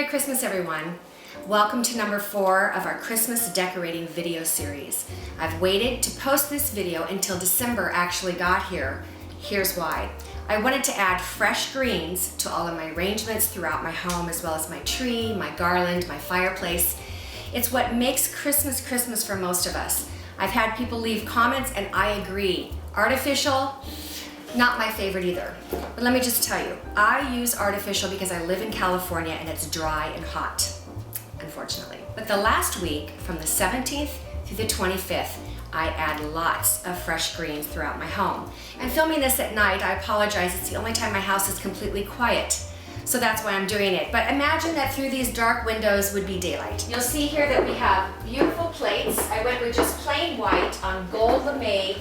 Merry Christmas, everyone. Welcome to number 4 of our Christmas decorating video series. I've waited to post this video until December actually got here. Here's why. I wanted to add fresh greens to all of my arrangements throughout my home, as well as my tree, my garland, my fireplace. It's what makes Christmas Christmas for most of us. I've had people leave comments and I agree. Artificial, not my favorite either. But let me just tell you, I use artificial because I live in California and it's dry and hot, unfortunately. But the last week, from the 17th through the 25th, I add lots of fresh greens throughout my home. And filming this at night, I apologize, it's the only time my house is completely quiet. So that's why I'm doing it. But imagine that through these dark windows would be daylight. You'll see here that we have beautiful plates. I went with just plain white on gold lame,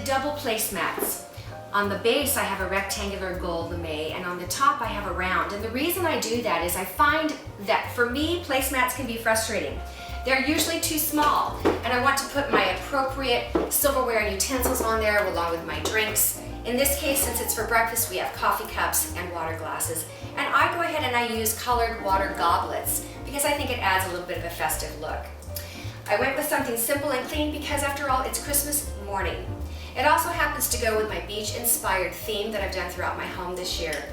double placemats. On the base, I have a rectangular gold lame, and on the top, I have a round. And the reason I do that is I find that for me, placemats can be frustrating. They're usually too small, and I want to put my appropriate silverware and utensils on there along with my drinks. In this case, since it's for breakfast, we have coffee cups and water glasses. And I go ahead and I use colored water goblets because I think it adds a little bit of a festive look. I went with something simple and clean because after all, it's Christmas morning. It also happens to go with my beach-inspired theme that I've done throughout my home this year.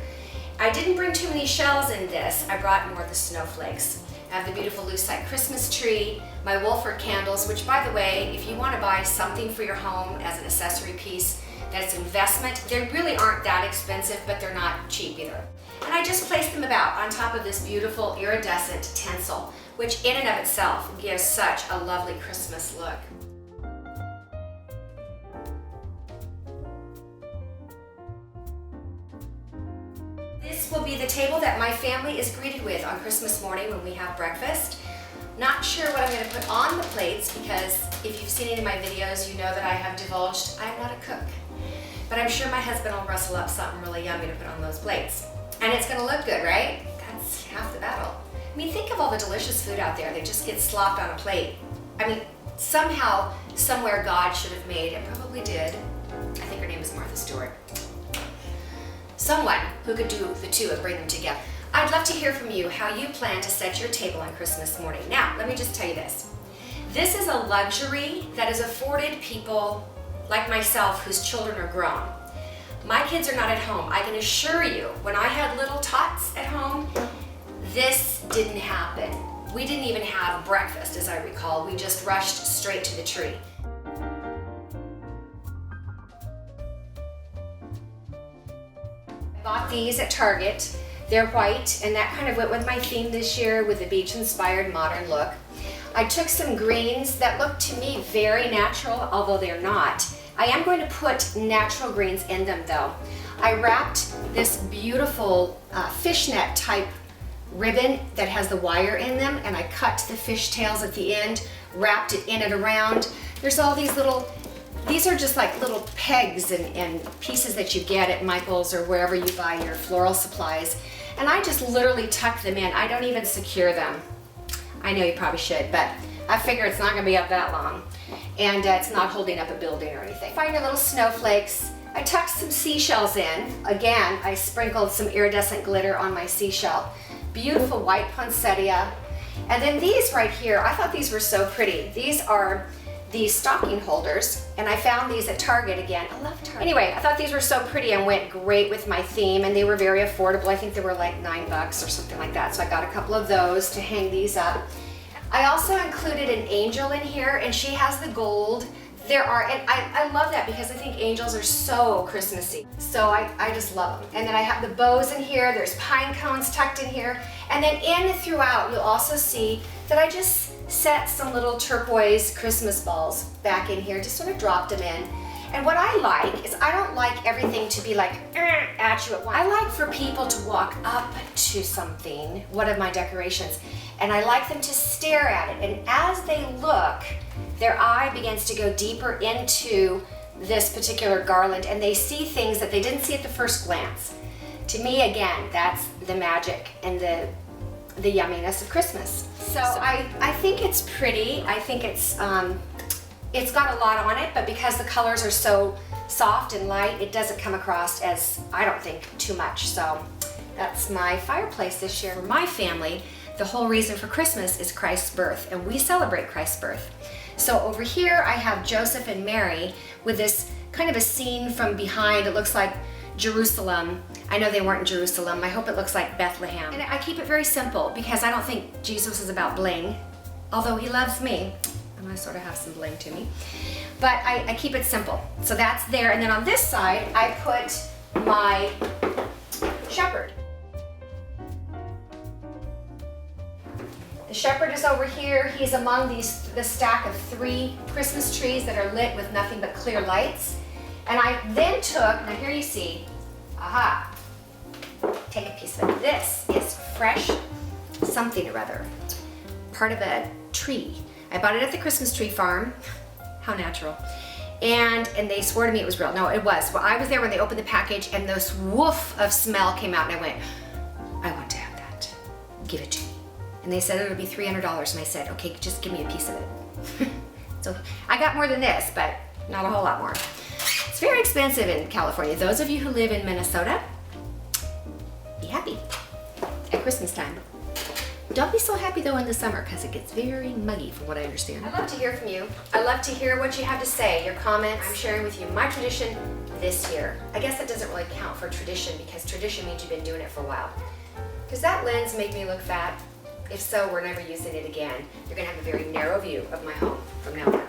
I didn't bring too many shells in this. I brought more of the snowflakes. I have the beautiful lucite Christmas tree, my Wolford candles, which by the way, if you want to buy something for your home as an accessory piece, that's investment. They really aren't that expensive, but they're not cheap either. And I just placed them about on top of this beautiful iridescent tinsel, which in and of itself gives such a lovely Christmas look. This will be the table that my family is greeted with on Christmas morning when we have breakfast. Not sure what I'm going to put on the plates because if you've seen any of my videos, you know that I have divulged I'm not a cook. But I'm sure my husband will rustle up something really yummy to put on those plates. And it's going to look good, right? That's half the battle. I mean, think of all the delicious food out there that just gets slopped on a plate. I mean, somehow, somewhere God should have made, and probably did, I think her name is Martha Stewart, someone who could do the two and bring them together. I'd love to hear from you how you plan to set your table on Christmas morning. Now, let me just tell you this. This is a luxury that is afforded people like myself whose children are grown. My kids are not at home. I can assure you, when I had little tots at home, this didn't happen. We didn't even have breakfast, as I recall. We just rushed straight to the tree. I bought these at Target. They're white, and that kind of went with my theme this year with the beach-inspired modern look. I took some greens that look to me very natural, although they're not. I am going to put natural greens in them though. I wrapped this beautiful fishnet type ribbon that has the wire in them, and I cut the fishtails at the end, wrapped it in and around. There's all these little, these are just like little pegs and pieces that you get at Michael's or wherever you buy your floral supplies. And I just literally tuck them in. I don't even secure them. I know you probably should, but I figure it's not gonna be up that long. And it's not holding up a building or anything. Find your little snowflakes. I tucked some seashells in. Again, I sprinkled some iridescent glitter on my seashell. Beautiful white poinsettia. And then these right here, I thought these were so pretty. These are the stocking holders, and I found these at Target again. I love Target. Anyway, I thought these were so pretty and went great with my theme, and they were very affordable. I think they were like $9 or something like that. So I got a couple of those to hang these up. I also included an angel in here, and she has the gold. And I love that because I think angels are so Christmassy. So I just love them. And then I have the bows in here. There's pine cones tucked in here. And then in throughout, you'll also see that I just set some little turquoise Christmas balls back in here, just sort of dropped them in. And what I like is I don't like everything to be like at you at once. I like for people to walk up to something, one of my decorations, and I like them to stare at it. And as they look, their eye begins to go deeper into this particular garland, and they see things that they didn't see at the first glance. To me, again, that's the magic and the yumminess of Christmas. So I think it's pretty. I think it's got a lot on it, but because the colors are so soft and light, it doesn't come across as, I don't think, too much. So That's my fireplace this year. For my family, the whole reason for Christmas is Christ's birth, and we celebrate Christ's birth. So over here I have Joseph and Mary with this kind of a scene from behind. It looks like Jerusalem. I know they weren't in Jerusalem. I hope it looks like Bethlehem. And I keep it very simple because I don't think Jesus is about bling, although he loves me. And I sort of have some bling to me. But I keep it simple. So that's there. And then on this side, I put my shepherd. The shepherd is over here. He's among the stack of 3 Christmas trees that are lit with nothing but clear lights. And I then took, now here you see, aha, take a piece of it. This is fresh something or other, part of a tree. I bought it at the Christmas tree farm. How natural. And they swore to me it was real. No, it was. Well, I was there when they opened the package and this woof of smell came out and I went, I want to have that. Give it to me. And they said it would be $300 and I said, okay, just give me a piece of it. So I got more than this, but not a whole lot more. It's very expensive in California. Those of you who live in Minnesota, be happy at Christmas time. Don't be so happy though in the summer because it gets very muggy from what I understand. I love to hear from you. I love to hear what you have to say, your comments. I'm sharing with you my tradition this year. I guess that doesn't really count for tradition because tradition means you've been doing it for a while. Does that lens make me look fat? If so, we're never using it again. You're gonna have a very narrow view of my home from now on.